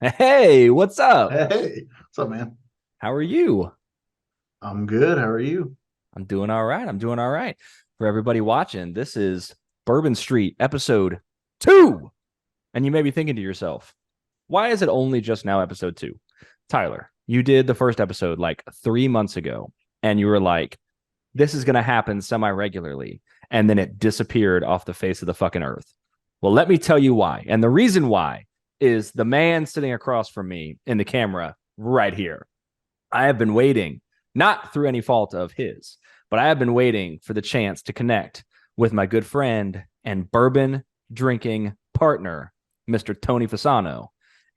Hey, what's up? Hey, what's up, man? How are you? I'm good. How are you? I'm doing all right. I'm doing all right. For everybody watching, this is Bourbon Street, episode 2. And you may be thinking to yourself, why is it only just now episode 2? Tyler, you did the first episode like 3 months ago, and you were like, this is going to happen semi regularly. And then it disappeared off the face of the fucking earth. Well, let me tell you why. And the reason why is the man sitting across from me in the camera right here. I have been waiting, not through any fault of his, but I have been waiting for the chance to connect with my good friend and bourbon drinking partner, Mr. Tony Fasano.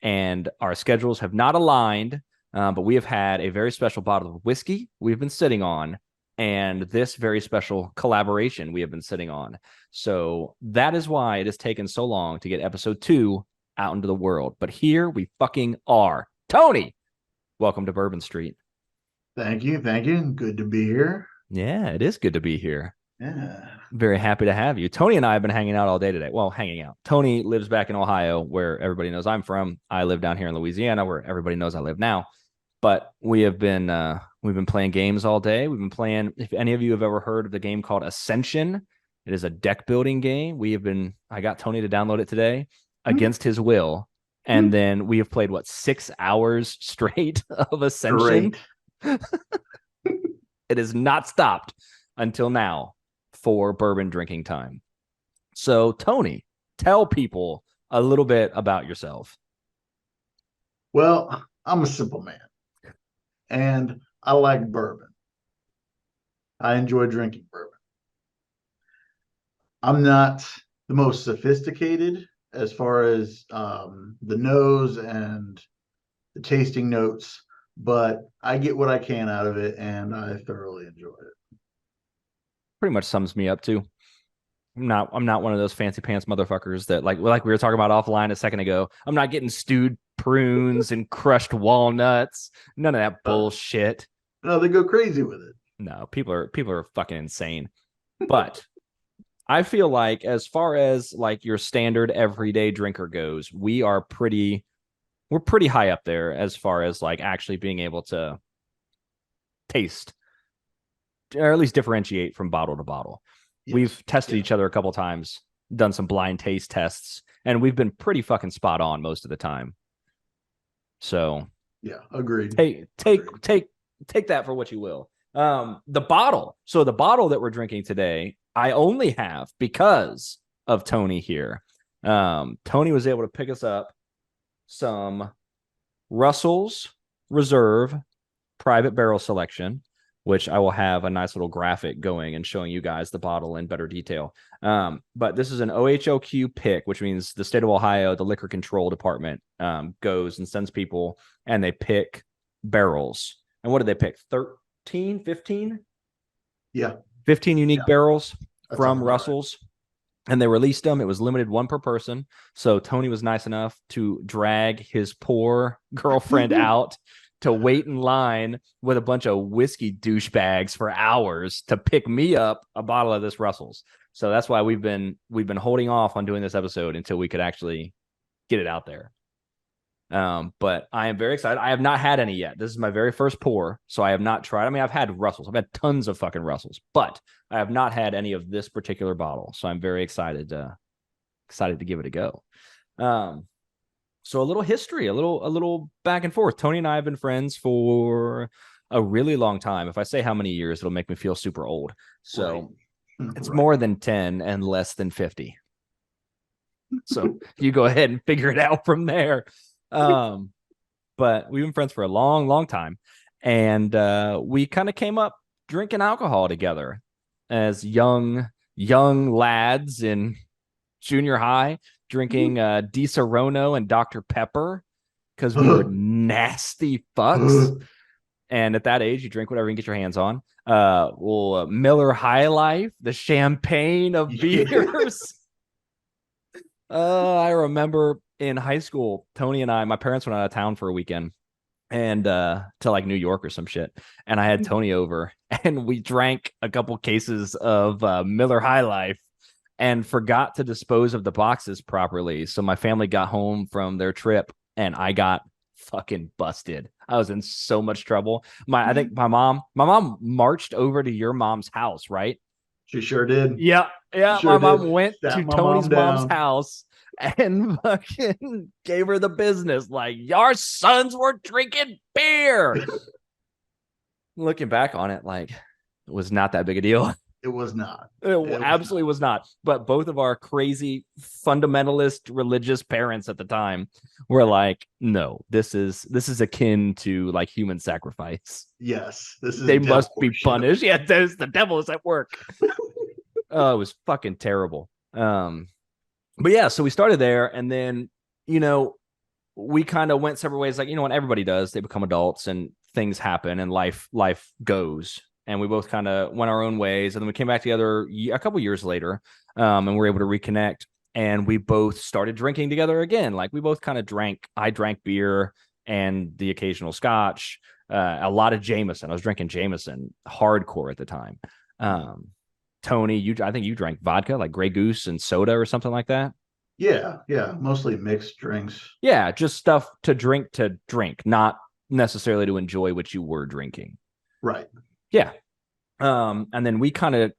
And our schedules have not aligned, but we have had a very special bottle of whiskey we've been sitting on, and this very special collaboration we have been sitting on. So that is why it has taken so long to get episode 2 out into the world. But here we fucking are. Tony, welcome to Bourbon Street. Thank you. Thank you. Good to be here. Yeah, it is good to be here. Yeah. Very happy to have you. Tony and I have been hanging out all day today. Well, hanging out. Tony lives back in Ohio, where everybody knows I'm from. I live down here in Louisiana, where everybody knows I live now. But we've been playing games all day. We've been playing. If any of you have ever heard of the game called Ascension, it is a deck building game. I got Tony to download it today against his will, and then we have played 6 hours straight of Ascension. Great. It has not stopped until now for bourbon drinking time. So, Tony, tell people a little bit about yourself. Well, I'm a simple man and I like bourbon. I enjoy drinking bourbon. I'm not the most sophisticated as far as the nose and the tasting notes, but I get what I can out of it and I thoroughly enjoy it. Pretty much sums me up too. I'm not one of those fancy pants motherfuckers that like we were talking about offline a second ago. I'm not getting stewed prunes and crushed walnuts. None of that Uh, bullshit. no, they go crazy with it. No, people are fucking insane. But I feel like as far as like your standard everyday drinker goes, we're pretty high up there as far as like actually being able to taste or at least differentiate from bottle to bottle. Yes. We've tested Yeah. each other a couple times, done some blind taste tests, and we've been pretty fucking spot on most of the time. So Yeah. Agreed. take take Agreed. take take that for what you will. The bottle. So the bottle that we're drinking today, I only have because of Tony here. Tony was able to pick us up some Russell's Reserve Private Barrel Selection, which I will have a nice little graphic going and showing you guys the bottle in better detail. But this is an OHLQ pick, which means the state of Ohio, the liquor control department, goes and sends people and they pick barrels. And what did they pick? 13, 15? Yeah. 15 unique Yeah. barrels That sounds from about right. Russell's, and they released them. It was limited one per person. So Tony was nice enough to drag his poor girlfriend out to wait in line with a bunch of whiskey douchebags for hours to pick me up a bottle of this Russell's. So that's why we've been holding off on doing this episode until we could actually get it out there. But I am very excited. I have not had any yet. This is my very first pour, so I have not tried. I mean, I've had Russells. I've had tons of fucking Russells, but I have not had any of this particular bottle. So I'm very excited to give it a go. Um, so a little history, a little back and forth. Tony and I have been friends for a really long time. If I say how many years, it'll make me feel super old. Right. So it's Right. more than 10 and less than 50. So you go ahead and figure it out from there. Um, but we've been friends for a long, long time. And we kind of came up drinking alcohol together as young lads in junior high, drinking Di Serono and Dr. Pepper because we were nasty fucks. And at that age, you drink whatever you can get your hands on. Miller High Life, the champagne of Yeah. beers. I remember in high school, Tony and my parents went out of town for a weekend and to like New York or some shit. And I had Tony over and we drank a couple cases of Miller High Life and forgot to dispose of the boxes properly. So my family got home from their trip and I got fucking busted. I was in so much trouble. I think my mom marched over to your mom's house, right? She sure did. Yeah, She yeah. sure My mom did. went Sat to my mom Tony's mom's down. house and fucking gave her the business. Like, your sons were drinking beer. Looking back on it, like, it was not that big a deal. It was not. It It was absolutely not. was not. But both of our crazy fundamentalist religious parents at the time were like, no, this is akin to like human sacrifice. Yes, this is They devil must be worship. punished. Yeah, there's the devil is at work. Oh, it was fucking terrible. But yeah, so we started there, and then you know we kind of went separate ways. Like what everybody does, they become adults, and things happen, and life goes. And we both kind of went our own ways, and then we came back together a couple years later, and we were able to reconnect. And we both started drinking together again. Like we both kind of drank. I drank beer and the occasional scotch, a lot of Jameson. I was drinking Jameson hardcore at the time. Um, Tony, I think you drank vodka, like Grey Goose and soda or something like that. Yeah, yeah, mostly mixed drinks. Yeah, just stuff to drink, not necessarily to enjoy what you were drinking. Right. Yeah. And then we kind of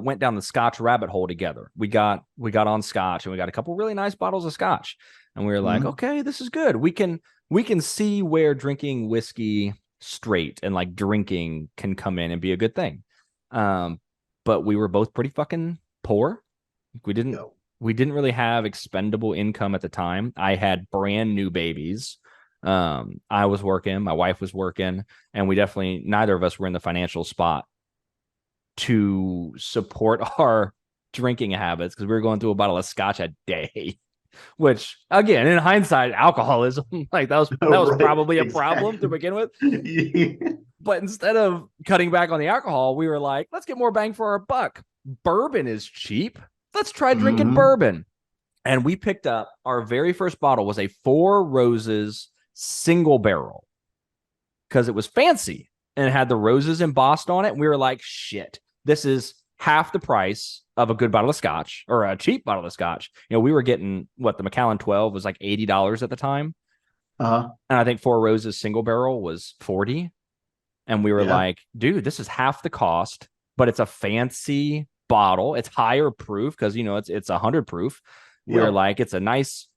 went down the scotch rabbit hole together. We got on scotch, and we got a couple really nice bottles of scotch. And we were like, Mhm. okay, this is good. We can see where drinking whiskey straight and like drinking can come in and be a good thing. Um, but we were both pretty fucking poor. We didn't Yo. we didn't really have expendable income at the time. I had brand new babies. I was working, my wife was working, and we definitely neither of us were in the financial spot to support our drinking habits because we were going through a bottle of scotch a day. Which again, in hindsight, alcoholism, like that was Oh, that was right. probably a problem to Exactly. begin with. Yeah. But instead of cutting back on the alcohol, we were like, let's get more bang for our buck. Bourbon is cheap. Let's try drinking Hmm. bourbon. And we picked up our very first bottle was a Four Roses single barrel because it was fancy and it had the roses embossed on it. And we were like, shit, this is half the price of a good bottle of scotch or a cheap bottle of scotch. We were getting what the Macallan 12 was like $80 at the time. Uh-huh. And I think Four Roses single barrel was 40. And we were Yeah. like, dude, this is half the cost, but it's a fancy bottle. It's higher proof because it's 100 proof. We're Yep. like, it's a nice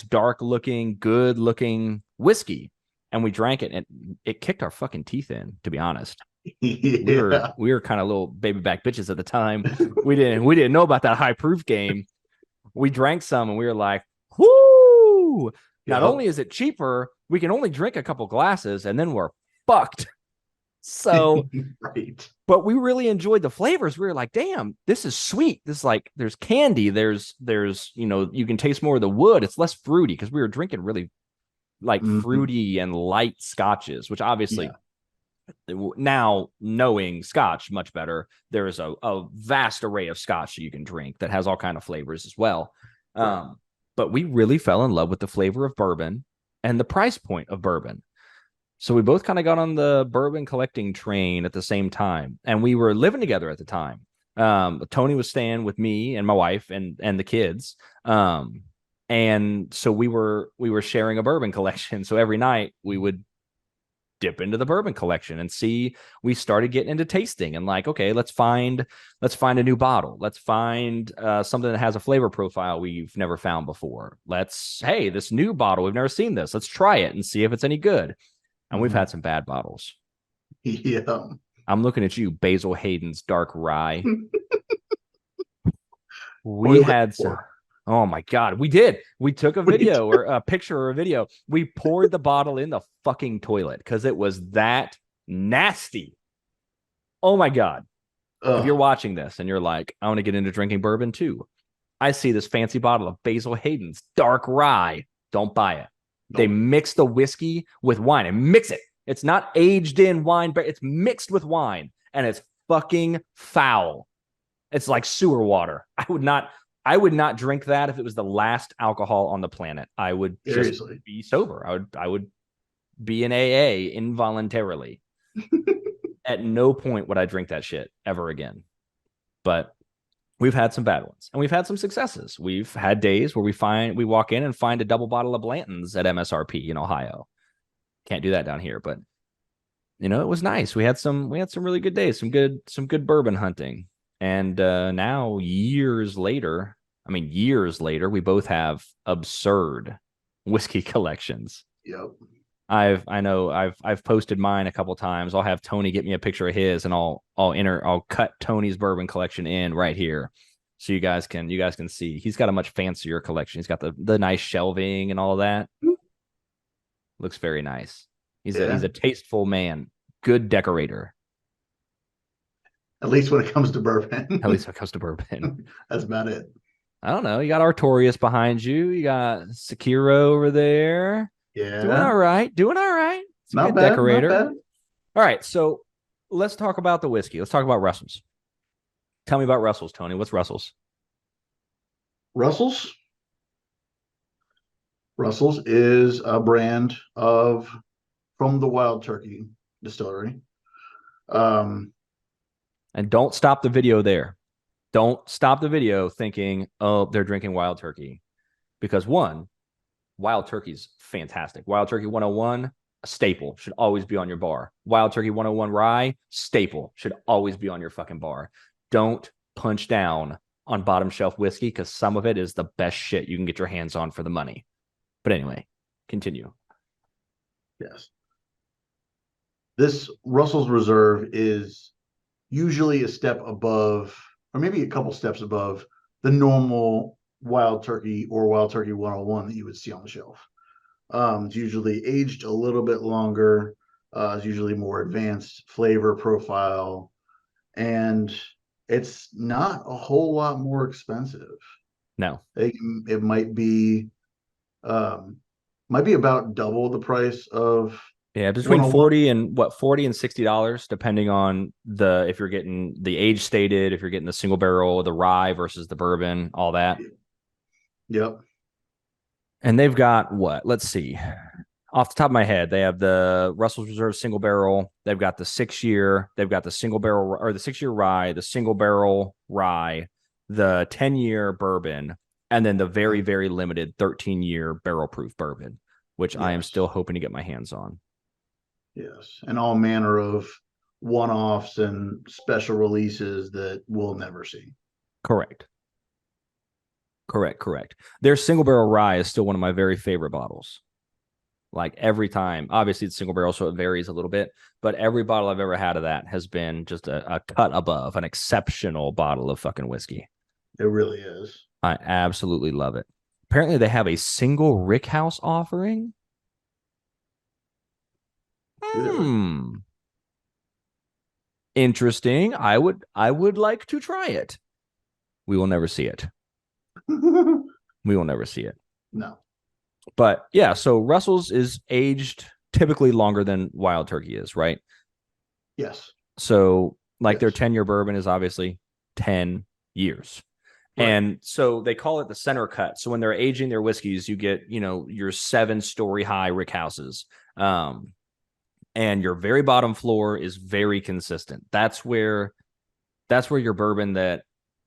dark looking, good looking whiskey. And we drank it and it kicked our fucking teeth in, to be honest. We were Yeah. we were kind of little baby back bitches at the time. We didn't know about that high proof game. We drank some and we were like, whoo! Not Yep. only is it cheaper, we can only drink a couple glasses and then we're fucked. So, Right. but we really enjoyed the flavors. We were like, damn, this is sweet. This is like there's candy, there's you can taste more of the wood. It's less fruity because we were drinking really like Hmm. fruity and light scotches, which obviously Yeah. now knowing scotch much better, there is a vast array of scotch that you can drink that has all kind of flavors as well. Right. But we really fell in love with the flavor of bourbon and the price point of bourbon. So we both kind of got on the bourbon collecting train at the same time, and we were living together at the time. Tony was staying with me and my wife and the kids. And so we were sharing a bourbon collection. So every night we would dip into the bourbon collection and see. We started getting into tasting and like, okay, let's find a new bottle. Let's find something that has a flavor profile we've never found before. Hey, this new bottle, we've never seen this. Let's try it and see if it's any good. And we've Hmm. had some bad bottles. Yeah. I'm looking at you, Basil Hayden's Dark Rye. What we We live had some. for. Oh my God, we did. We took a We video or a picture or a video. We poured the bottle in the fucking toilet because it was that nasty. Oh my God. If you're Oh, watching this and you're like, I want to get into drinking bourbon too, I see this fancy bottle of Basil Hayden's Dark Rye. Don't buy it. They nope. mix the whiskey with wine and mix it. It's not aged in wine, but it's mixed with wine and it's fucking foul. It's like sewer water. I would not drink that if it was the last alcohol on the planet. I would just Seriously. be sober. I would be in AA involuntarily. At no point would I drink that shit ever again. But We've had some bad ones and we've had some successes. We've had days where we walk in and find a double bottle of Blanton's at MSRP in Ohio. Can't do that down here, but it was nice. We had some really good days, some good bourbon hunting. And now years later, we both have absurd whiskey collections. Yep. I've posted mine a couple times. I'll have Tony get me a picture of his, and I'll cut Tony's bourbon collection in right here, so you guys can see. He's got a much fancier collection. He's got the nice shelving and all of that. Looks very nice. He's a tasteful man, good decorator. At least when it comes to bourbon. At least when it comes to bourbon. That's about it. I don't know. You got Artorias behind you. You got Sekiro over there. Yeah. Doing all right. Doing all right. It's a Not good bad. decorator. Not bad. All right. So let's talk about the whiskey. Let's talk about Russell's. Tell me about Russell's, Tony. What's Russell's? Russell's. Russell's is a brand from the Wild Turkey Distillery. And don't stop the video there. Don't stop the video thinking, oh, they're drinking Wild Turkey. Because one, Wild Turkey's fantastic. Wild Turkey 101, a staple, should always be on your bar. Wild Turkey 101 rye, staple, should always be on your fucking bar. Don't punch down on bottom shelf whiskey because some of it is the best shit you can get your hands on for the money. But anyway, continue. Yes. This Russell's Reserve is usually a step above, or maybe a couple steps above, the normal Wild Turkey or Wild Turkey 101 that you would see on the shelf. It's usually aged a little bit longer. It's usually more advanced flavor profile, and it's not a whole lot more expensive. No. It might be about double the price of between 101. 40 and $60, depending on if you're getting the age stated, if you're getting the single barrel, the rye versus the bourbon, all that. Yep. And they've got what? Let's see. Off the top of my head, they have the Russell's Reserve single barrel. They've got the 6-year. They've got the single barrel or the 6-year rye, the single barrel rye, the 10-year bourbon, and then the very, very limited 13-year barrel proof bourbon, which I am still hoping to get my hands on. Yes. And all manner of one-offs and special releases that we'll never see. Correct. Their single barrel rye is still one of my very favorite bottles. Like every time, obviously it's single barrel, so it varies a little bit, but every bottle I've ever had of that has been just a cut above, an exceptional bottle of fucking whiskey. It really is. I absolutely love it. Apparently they have a single rickhouse offering. Interesting. I would like to try it. We will never see it. We will never see it. No. But yeah, so Russell's is aged typically longer than Wild Turkey is, right? Yes. So their 10-year bourbon is obviously 10 years. Right. And so they call it the center cut. So when they're aging their whiskeys, you get, your 7-story high rick houses. And your very bottom floor is very consistent. That's where your bourbon that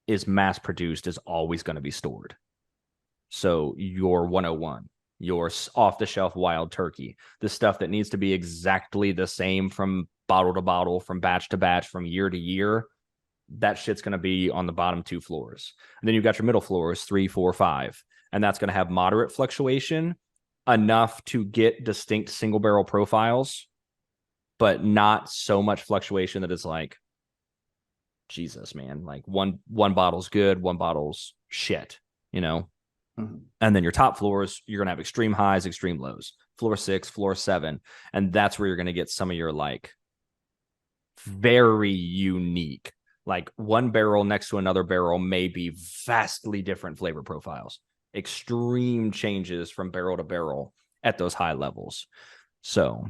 is mass produced is always going to be stored. So your 101, your off the shelf Wild Turkey, the stuff that needs to be exactly the same from bottle to bottle, from batch to batch, from year to year, that shit's going to be on the bottom 2 floors. And then you've got your middle floors, 3, 4, 5. And that's going to have moderate fluctuation, enough to get distinct single barrel profiles, but not so much fluctuation that it's like, Jesus, man, like one bottle's good, one bottle's shit, Mm-hmm. And then your top floors, you're going to have extreme highs, extreme lows, floor 6, floor 7. And that's where you're going to get some of your very unique, one barrel next to another barrel may be vastly different flavor profiles, extreme changes from barrel to barrel at those high levels. So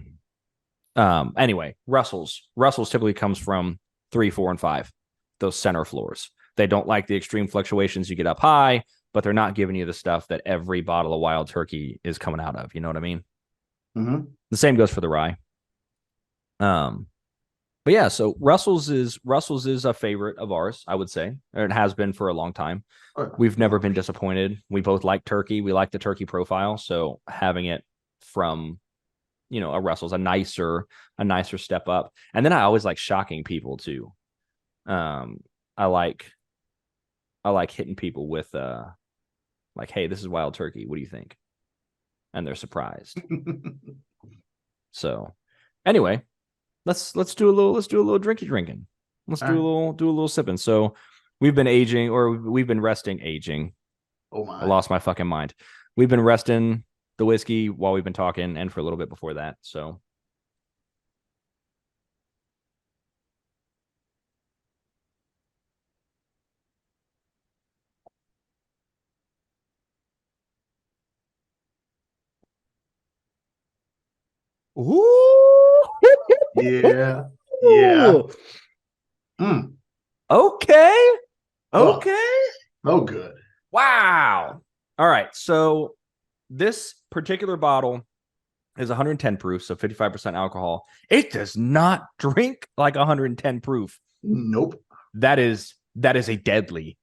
anyway, Russell's typically comes from 3, 4, and 5, those center floors. They don't like the extreme fluctuations you get up high, but they're not giving you the stuff that every bottle of Wild Turkey is coming out of. You know what I mean? Mm-hmm. The same goes for the rye. But yeah, so Russell's is a favorite of ours, I would say. Or it has been for a long time. We've never been 100%. disappointed. We both like turkey. We like the turkey profile, so having it from a Russell's a nicer step up. And then I always like shocking people too. Um, I like I like hitting people with like, hey, this is wild turkey. What do you think? And they're surprised. So anyway, let's do a little drinking. Let's All do a right. little sipping. So we've been aging, or we've been resting, aging. Oh I my. lost my fucking mind. We've been resting the whiskey while we've been talking, and for a little bit before that. So Yeah. Yeah. Ooh. Mm. Okay. Oh, Okay. oh, good. Wow. All right. So this particular bottle is 110 proof, so 55% alcohol. It does not drink like 110 proof. Nope. That is a deadly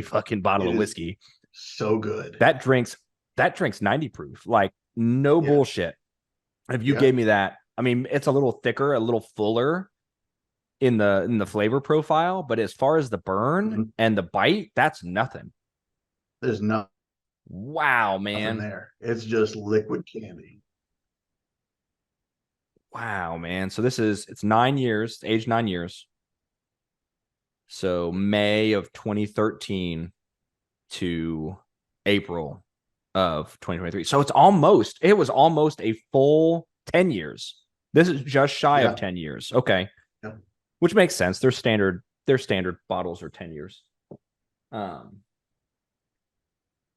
fucking bottle It of is whiskey. so good. That drinks that drinks 90 proof. Like no Yeah. bullshit. If you Yeah. gave me that, I mean, it's a little thicker, a little fuller in the flavor profile, but as far as the burn Mhm. and the bite, that's nothing. There's Wow, nothing man. there. It's just liquid candy. Wow, man. So it's 9 years, age 9 years. So May of 2013 to April of 2023. So it was almost a full 10 years. This is just shy of Yeah. 10 years. Okay. Yeah. Which makes sense. Their standard bottles are 10 years. Um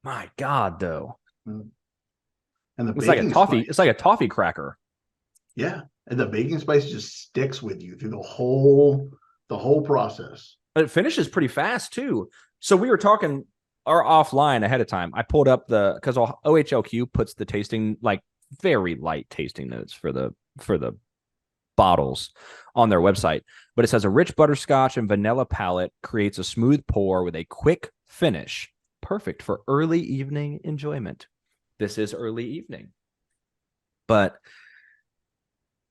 my God though. Mm. And the It's like a baking toffee, it's like spice. a toffee cracker. Yeah. And the baking spice just sticks with you through the whole process. But it finishes pretty fast too. So we were talking our offline ahead of time. I pulled up because OHLQ puts the tasting like very light tasting notes for the bottles on their website, but it says a rich butterscotch and vanilla palate creates a smooth pour with a quick finish, perfect for early evening enjoyment. This is early evening, but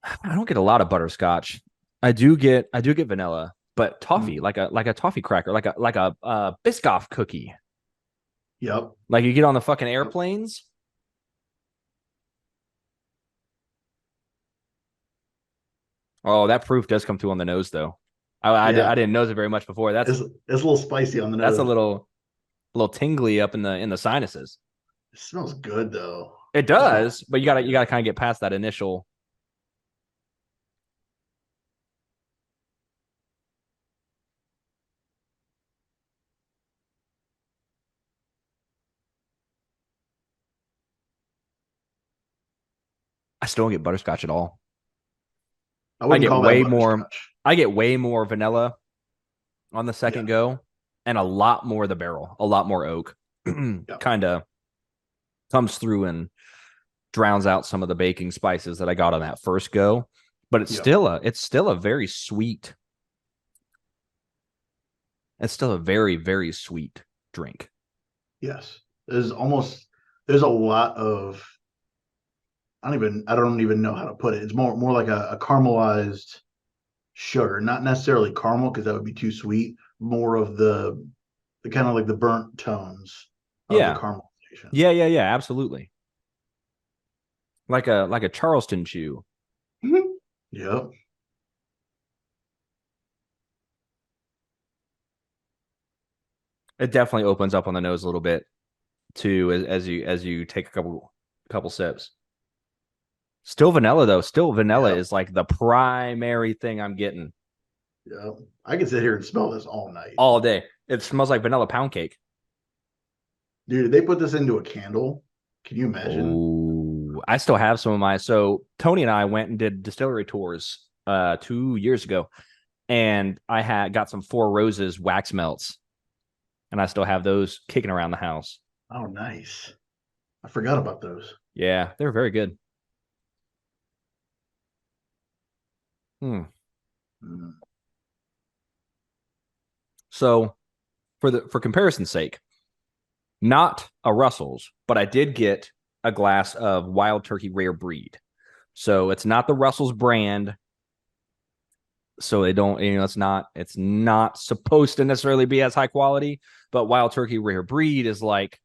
I don't get a lot of butterscotch. I do get vanilla, but toffee, Mm. like a toffee cracker, like a Biscoff cookie, Yep. like you get on the fucking Yep. airplanes. Oh, that proof does come through on the nose though. I Yeah. didn't nose it very much before. That's It's a little spicy on the that's a nose. little tingly up in the sinuses. It smells good though. It It smells does, but you so gotta you good. gotta kind of get past that initial. I still don't get butterscotch at all. I I wouldn't get call that way more. butterscotch. I get way more vanilla on the Yeah. second go, and a lot more the barrel, a lot more oak. Yeah. Kind of comes through and drowns out some of the baking spices that I got on that first go. But it's Yeah. still a it's still a very sweet. It's still a very very sweet drink. Yes. There's a lot of I don't even know how to put it. It's more like a caramelized sugar, not necessarily caramel because that would be too sweet. More of the kind of like the burnt tones of the Yeah, caramelization. yeah. Absolutely, like a Charleston chew. Mhm. Yep. It definitely opens up on the nose a little bit too as you take a couple sips. Still vanilla though. Still vanilla Yep. is like the primary thing I'm getting Yep. I can sit here and smell this all night. all day. It smells like vanilla pound cake. Dude, if they put this into a candle, can you imagine? Oh, I still have some of my. So Tony and I went and did distillery tours 2 years ago, and I had got some Four Roses wax melts, and I still have those kicking around the house. Oh, nice. I forgot about those. Yeah, they're very good. Hmm. Mm. So for comparison's sake, not a Russell's, but I did get a glass of Wild Turkey Rare Breed. So it's not the Russell's brand. So they don't, it's not supposed to necessarily be as high quality, but Wild Turkey Rare Breed is like,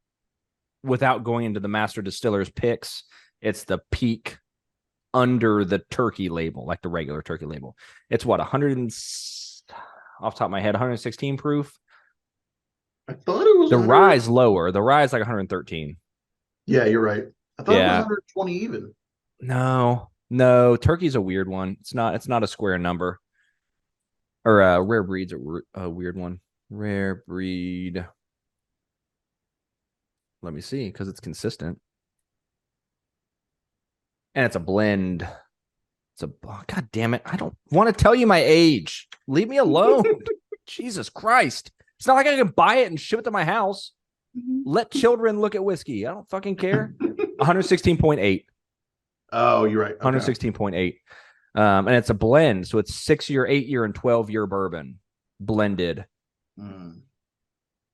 without going into the master distiller's picks, it's the peak under the turkey label, like the regular turkey label. It's what, 100 and, off the top of my head, 116 proof. I thought it was The 100. rye's lower. The rye's like 113. Yeah, you're right. I thought it was Yeah. 120 even. No, turkey's a weird one. It's not a square number. Or rare breed's a weird one. Rare breed. Let me see, because it's consistent. And it's a blend. God damn it. I don't want to tell you my age. Leave me alone. Jesus Christ. It's not like I can buy it and ship it to my house. Let children look at whiskey. I don't fucking care. 116.8. Oh, you're right. Okay. 116.8. And it's a blend. So it's 6-year, 8-year, and 12-year bourbon blended. Mm.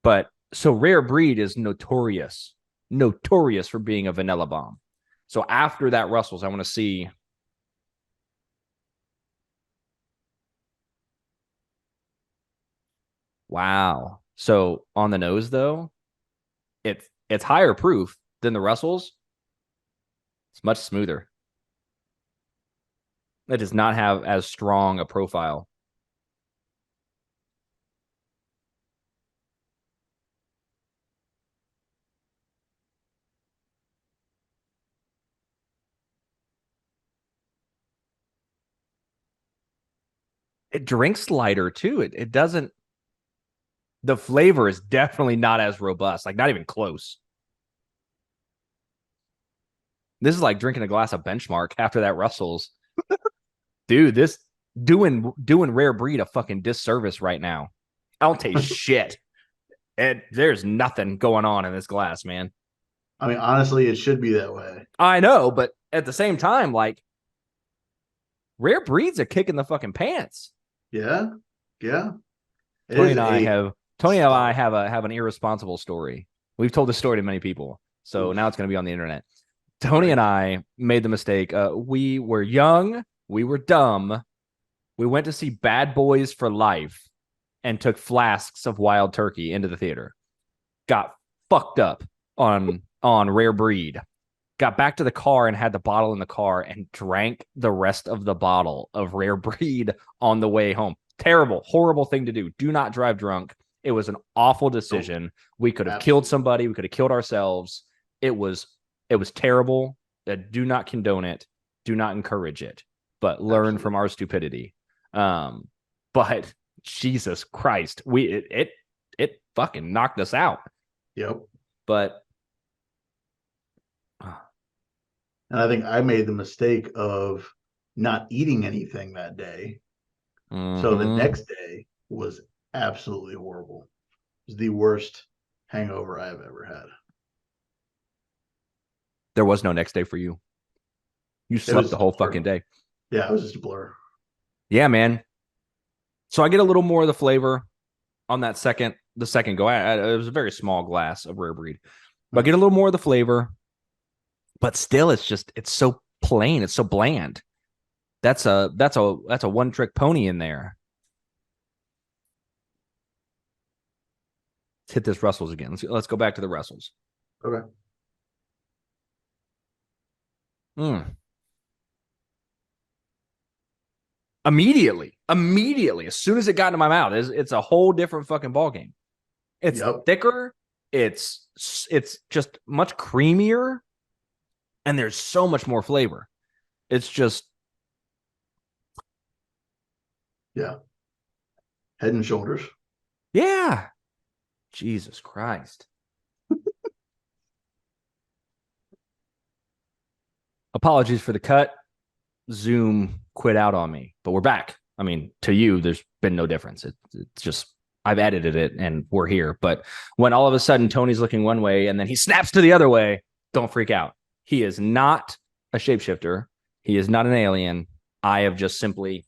But so Rare Breed is notorious for being a vanilla bomb. So after that Russell's, I want to see. Wow. So on the nose, though, it's higher proof than the Russell's. It's much smoother. It does not have as strong a profile. It drinks lighter too. It doesn't. The flavor is definitely not as robust, like not even close. This is like drinking a glass of Benchmark after that Russell's. Dude, this doing Rare Breed a fucking disservice right now. I don't taste shit. There's nothing going on in this glass, man. I mean, honestly, it should be that way. I know, but at the same time, like, Rare Breed's a kick in the fucking pants. Yeah, yeah. Tony and I have an irresponsible story. We've told this story to many people, so now it's going to be on the internet. Tony and I made the mistake. We were young, we were dumb. We went to see Bad Boys for Life and took flasks of Wild Turkey into the theater. Got fucked up on Rare Breed. Got back to the car and had the bottle in the car and drank the rest of the bottle of Rare Breed on the way home. Terrible, horrible thing to do. Do not drive drunk. It was an awful decision. We could have killed somebody. We could have killed ourselves. It was terrible. Do not condone it. Do not encourage it. But learn from our stupidity. But Jesus Christ, it fucking knocked us out. Yep. But and I think I made the mistake of not eating anything that day. So the next day was absolutely horrible. It was the worst hangover I have ever had. There was no next day for you. You slept the whole fucking day. Yeah, it was just a blur. Yeah, man. So I get a little more of the flavor on the second go. It was a very small glass of Rare Breed. But I get a little more of the flavor. But still, it's so plain. It's so bland. That's a one-trick pony in there. Let's hit this Russell's again. Let's go back to the Russell's. Okay. Immediately, as soon as it got into my mouth, it's a whole different fucking ballgame. It's thicker. It's just much creamier, and there's so much more flavor. It's just, yeah, head and shoulders. Yeah, Jesus Christ. Apologies for the cut. Zoom quit out on me, but we're back. I mean, to you, there's been no difference. It's just, I've edited it and we're here. But when all of a sudden Tony's looking one way and then he snaps to the other way, don't freak out. He is not a shapeshifter. He is not an alien. I have just simply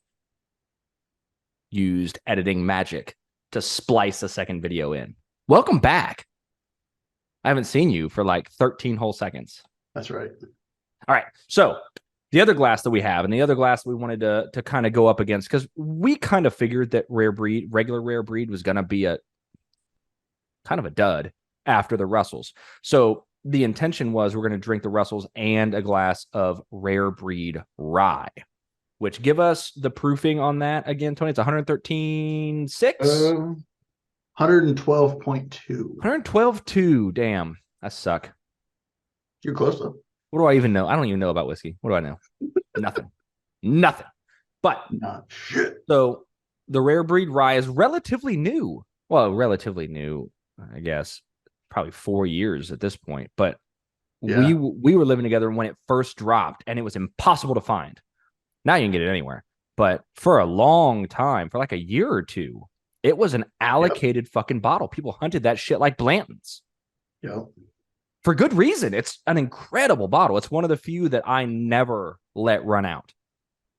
used editing magic to splice a second video in. Welcome back. I haven't seen you for like 13 whole seconds. That's right. All right. So the other glass that we have, and the other glass we wanted to kind of go up against, because we kind of figured that regular rare breed was going to be a kind of a dud after the Russells. So the intention was we're going to drink the Russells and a glass of rare breed rye, which give us the proofing on that again, Tony. It's 113.6. 112.2. 112.2. Damn, I suck. You're close though. What do I even know? I don't even know about whiskey. What do I know? Nothing. Nothing. But not shit. So the rare breed rye is relatively new. Well, relatively new, I guess, probably 4 years at this point. But we were living together when it first dropped, and it was impossible to find. Now you can get it anywhere. But for a long time, for like a year or two, it was an allocated fucking bottle. People hunted that shit like Blanton's. Yep. For good reason. It's an incredible bottle. It's one of the few that I never let run out.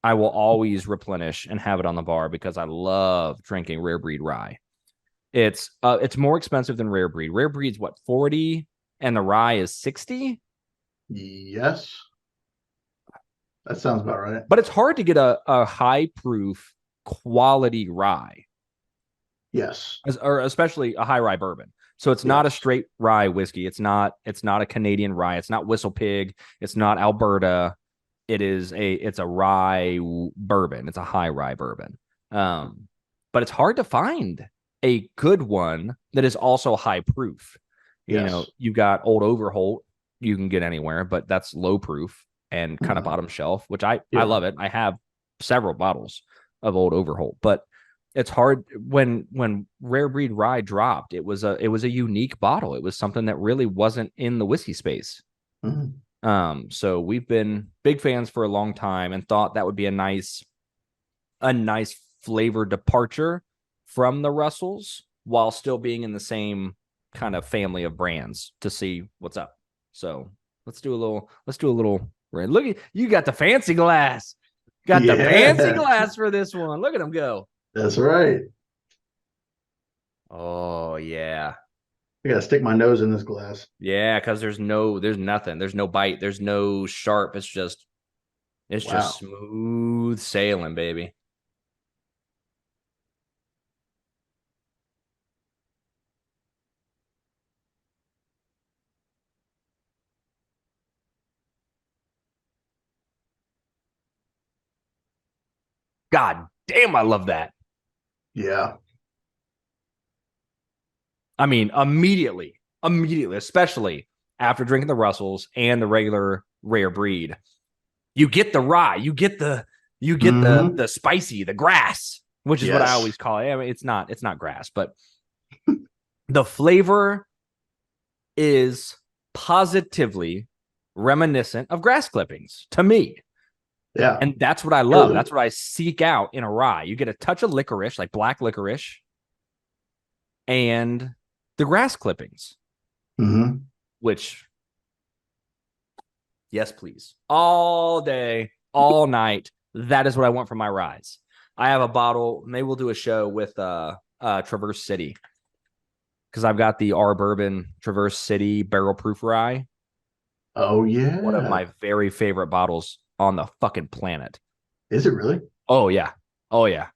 I will always replenish and have it on the bar because I love drinking rare breed rye. It's more expensive than rare breed. Rare breed's what, 40, and the rye is 60? Yes. That sounds about right. But it's hard to get a high proof quality rye. Yes. Or especially a high rye bourbon. So it's not a straight rye whiskey. It's not a Canadian rye. It's not Whistle Pig. It's not Alberta. It's a rye bourbon. It's a high rye bourbon. But it's hard to find a good one that is also high proof. You know, you got Old Overholt you can get anywhere, but that's low proof and kind of bottom shelf, which I love it. I have several bottles of Old Overholt, but it's hard when rare breed rye dropped. It was a unique bottle. It was something that really wasn't in the whiskey space. So we've been big fans for a long time and thought that would be a nice flavor departure from the Russells while still being in the same kind of family of brands to see what's up. So let's do a little look. You got the fancy glass. Got the fancy glass for this one. Look at him go. That's right. Oh yeah. I gotta stick my nose in this glass. Yeah, because there's nothing. There's no bite. There's no sharp. It's just smooth sailing, baby. God damn, I love that. Yeah. I mean, immediately, especially after drinking the Russells and the regular rare breed, you get the rye, you get the spicy, the grass, which is what I always call it. I mean, it's not grass, but the flavor is positively reminiscent of grass clippings to me. Yeah. And that's what I love. That's what I seek out in a rye. You get a touch of licorice, like black licorice, and the grass clippings, which, yes, please. All day, all night. That is what I want from my ryes. I have a bottle. Maybe we'll do a show with Traverse City because I've got the R Bourbon Traverse City barrel proof rye. Oh, yeah. One of my very favorite bottles on the fucking planet. Is it really? Oh, yeah. Oh, yeah.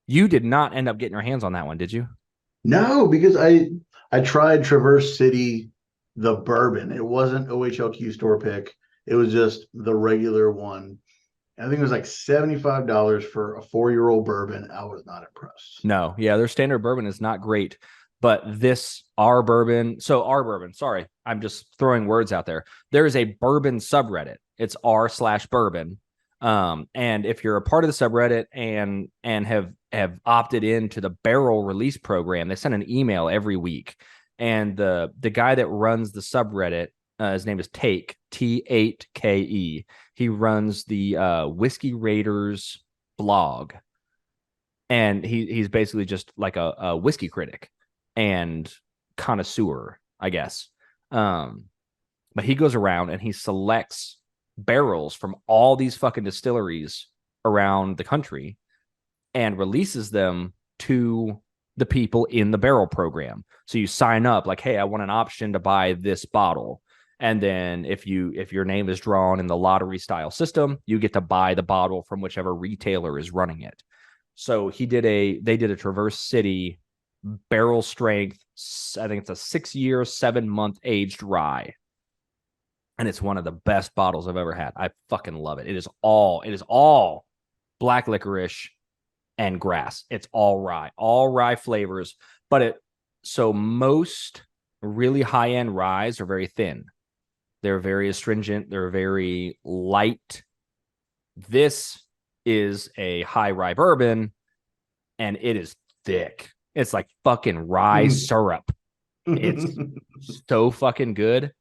You did not end up getting your hands on that one, did you? No, because I tried Traverse City, the bourbon. It wasn't OHLQ store pick. It was just the regular one. I think it was like $75 for a 4-year-old bourbon. I was not impressed. No, yeah, their standard bourbon is not great, but this R Bourbon. So R Bourbon. Sorry, I'm just throwing words out there. There is a bourbon subreddit. It's r/bourbon. And if you're a part of the subreddit and have opted into the barrel release program, they send an email every week. And the guy that runs the subreddit, his name is Take, T8KE. He runs the Whiskey Raiders blog. And he's basically just like a whiskey critic and connoisseur, I guess. But he goes around and he selects barrels from all these fucking distilleries around the country and releases them to the people in the barrel program. So you sign up like, hey, I want an option to buy this bottle. And then if your name is drawn in the lottery style system, you get to buy the bottle from whichever retailer is running it. So they did a Traverse City barrel strength, I think it's a 6-year, 7-month aged rye. And it's one of the best bottles I've ever had. I fucking love it. It is all black licorice and grass. It's all rye flavors. So most really high end ryes are very thin. They're very astringent. They're very light. This is a high rye bourbon, and it is thick. It's like fucking rye syrup. It's so fucking good.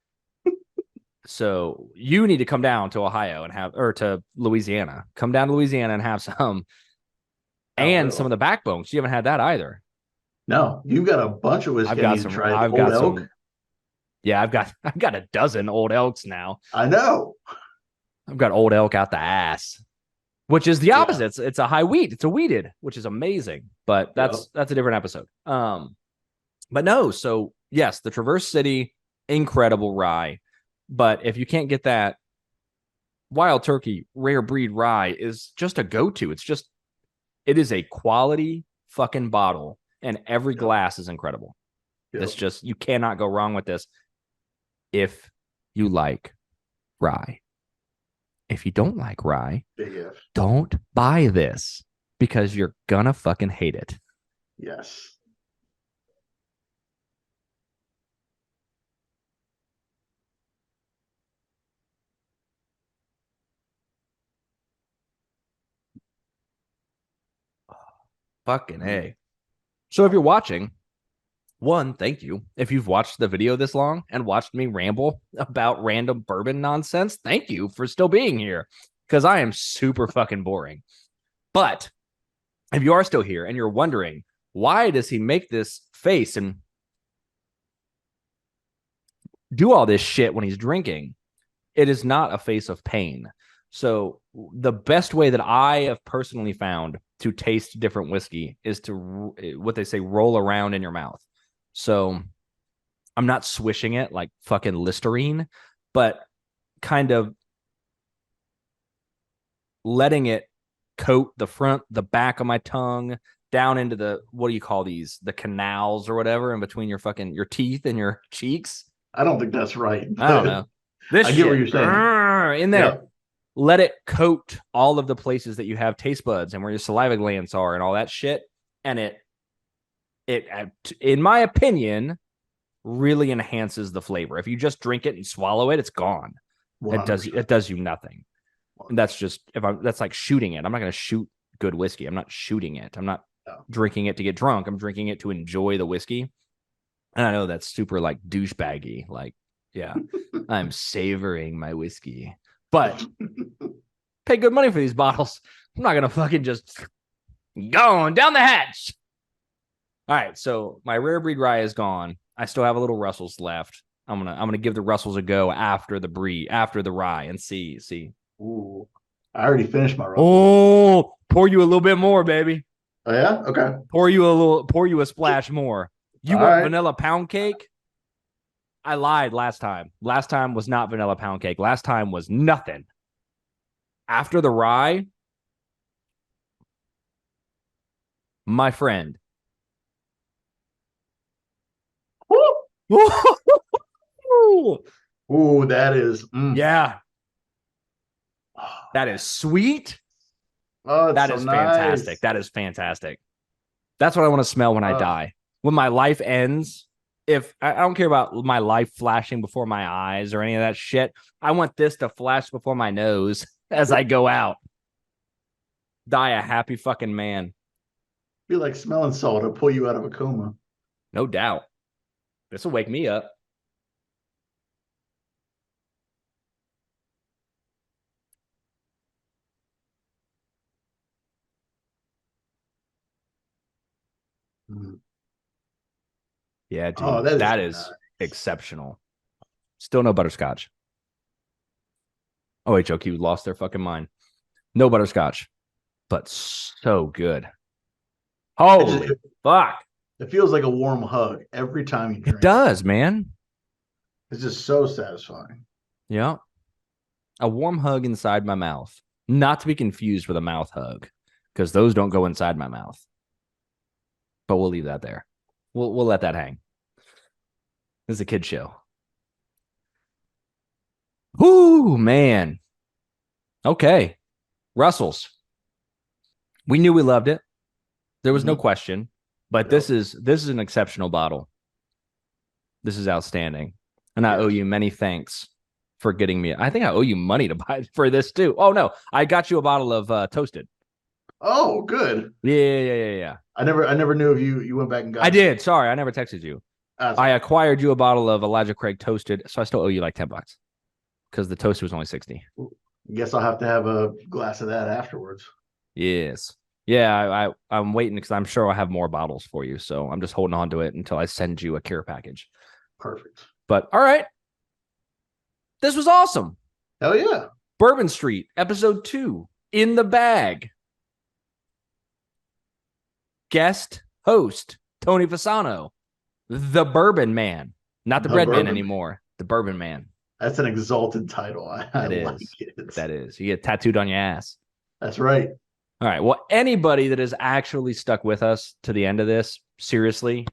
So you need to come down to Ohio or to Louisiana. Come down to Louisiana and have some. And some of the backbones. You haven't had that either. No, you've got a bunch of whiskey. I need to try. Old elk. Yeah, I've got a dozen old elks now. I know. I've got old elk out the ass, which is the opposite. Yeah. It's a high wheat. It's a wheated, which is amazing. But that's a different episode. But no. So yes, the Traverse City, incredible rye. But if you can't get that, Wild Turkey rare breed rye is just a go-to. It is a quality fucking bottle, and every glass is incredible. It's just, you cannot go wrong with this if you like rye. If you don't like rye, don't buy this because you're gonna fucking hate it. Yes. Fucking A. So if you're watching, one, thank you. If you've watched the video this long and watched me ramble about random bourbon nonsense, thank you for still being here, because I am super fucking boring. But if you are still here and you're wondering, why does he make this face and do all this shit when he's drinking? It is not a face of pain. So the best way that I have personally found to taste different whiskey is to, what they say, roll around in your mouth. So I'm not swishing it like fucking Listerine, but kind of letting it coat the front, the back of my tongue, down into the, what do you call these? The canals or whatever in between your teeth and your cheeks. I don't think that's right. I don't know. I get what you're saying. In there. Yep. Let it coat all of the places that you have taste buds and where your saliva glands are and all that shit. And it, in my opinion, really enhances the flavor. If you just drink it and swallow it, it's gone. 100%. It does you nothing. And that's that's like shooting it. I'm not going to shoot good whiskey. I'm not shooting it. I'm not drinking it to get drunk. I'm drinking it to enjoy the whiskey. And I know that's super like douchebaggy. Like, yeah, I'm savoring my whiskey, but pay good money for these bottles. I'm not going to fucking just going down the hatch. All right. So my rare breed rye is gone. I still have a little Russell's left. I'm going to give the Russells a go after the rye and see. Ooh, I already finished my Russell. Oh, pour you a little bit more, baby. Oh yeah, okay. Pour you a splash more. You want vanilla pound cake? I lied last time. Last time was not vanilla pound cake. Last time was nothing. After the rye, my friend. Ooh, that is. Yeah. That is sweet. Oh, that is fantastic. Nice. That is fantastic. That's what I want to smell when I die. When my life ends, if I don't care about my life flashing before my eyes or any of that shit, I want this to flash before my nose as I go out. Die a happy fucking man. Be like smelling salt to pull you out of a coma. No doubt. This will wake me up. Yeah, dude. That is nice. Exceptional. Still no butterscotch. OHOQ lost their fucking mind. No butterscotch, but so good. Holy fuck. It feels like a warm hug every time you It drink it. does, man. It's just so satisfying. Yeah. A warm hug inside my mouth. Not to be confused with a mouth hug, because those don't go inside my mouth. But we'll leave that there. We'll let that hang. This is a kid show. Whoo, man. Okay. Russell's. We knew we loved it. There was no question. But Yep. this is an exceptional bottle. This is outstanding. And I owe Yes. you many thanks for getting me. I think I owe you money to buy for this too. Oh no, I got you a bottle of toasted. Oh, good. Yeah. I never knew if you went back and I got it. did. Sorry, I never texted you. That's I all acquired you a bottle of Elijah Craig toasted, so I still owe you like $10 because the toasted was only 60. right. Guess I'll have to have a glass of that afterwards. Yes. Yeah, I'm waiting because I'm sure I'll have more bottles for you. So I'm just holding on to it until I send you a care package. Perfect. But all right. This was awesome. Hell yeah. Bourbon Street, episode 2, in the bag. Guest host, Tony Fasano, the Bourbon Man. Not the The Bread Man Bourbon. anymore. The Bourbon Man. That's an exalted title. I That like is. it. That is. You get tattooed on your ass. That's right. All right. Well, anybody that has actually stuck with us to the end of this, seriously,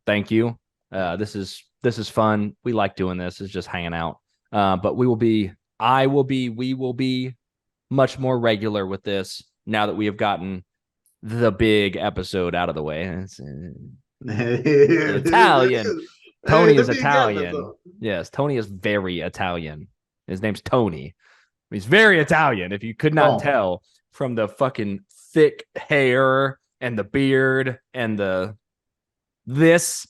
thank you. This is fun. We like doing this. It's just hanging out. But we will be much more regular with this now that we have gotten the big episode out of the way. It's Italian. Tony is Italian. Yes, Tony is very Italian. His name's Tony. He's very Italian. If you could not tell from the fucking thick hair and the beard and the chutzpah.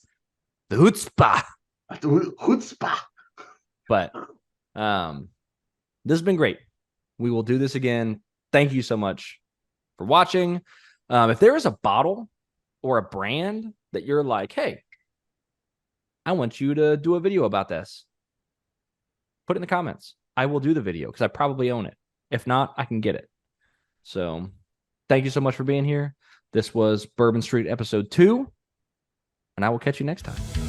Chutzpah. But this has been great. We will do this again. Thank you so much for watching. If there is a bottle or a brand that you're like, hey, I want you to do a video about this, put it in the comments. I will do the video because I probably own it. If not, I can get it. So thank you so much for being here. This was Bourbon Street episode 2, and I will catch you next time.